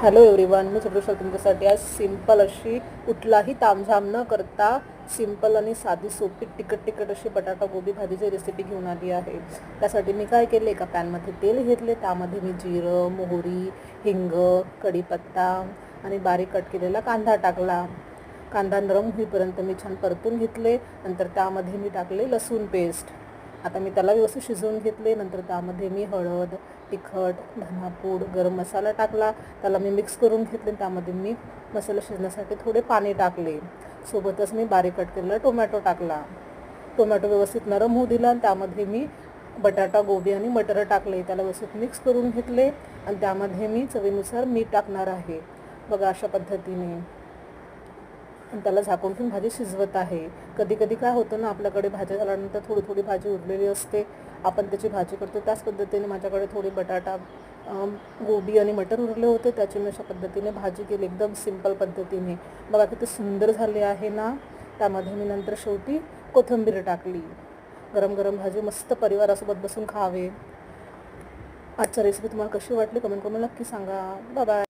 Hello everyone, मी चतुर्षा तुमच्यासाठी आज simple अशी कुठलाही तामझाम न करता सिंपल आणि साधी सोपी तिखट अशी बटाटा गोबी भाजीची रेसिपी घेऊन आली आहे. त्यासाठी मी काय केले, एका पॅनमध्ये तेल घेतले, त्यामध्ये मी जिरं, मोहरी, हिंग, कढीपत्ता आणि बारीक कट केलेला कांदा टाकला. कांदा नरम होईपर्यंत मी छान परतून घेतले. नंतर त्यामध्ये मी टाकले लसूण पेस्ट. आता मी त्याला व्यवस्थित शिजवून घेतले. नंतर त्यामध्ये मी हळद, तिखट, धनापूड, गरम मसाला टाकला. त्याला मी मिक्स करून घेतले. त्यामध्ये मी मसाला शिजण्यासाठी थोडे पाणी टाकले. सोबतच मी बारीक कट केलेला टोमॅटो टाकला. टोमॅटो व्यवस्थित नरम होऊ दिला. त्यामध्ये मी बटाटा, गोबी आणि मटर टाकले. त्याला व्यवस्थित मिक्स करून घेतले आणि त्यामध्ये मी चवीनुसार मीठ टाकणार आहे. बघा, अशा पद्धतीने आणि त्याला झाकून ठेवून भाजी शिजवत आहे. कधी कधी काय होतं ना, आपल्याकडे भाजी झाल्यानंतर थोडी भाजी उरलेली असते, आपण त्याची भाजी करतो. त्याच पद्धतीने माझ्याकडे थोडी बटाटा, गोबी आणि मटर उरले होते, त्याची मी अशा पद्धतीने भाजी केली, एकदम सिंपल पद्धतीने. बघा किती सुंदर झाले आहे ना. त्यामध्ये मी नंतर शेवटी कोथिंबीर टाकली. गरम गरम भाजी मस्त परिवारासोबत बसून खावे. आजची रेसिपी तुम्हाला कशी वाटली कमेंट करून नक्की सांगा. Bye bye.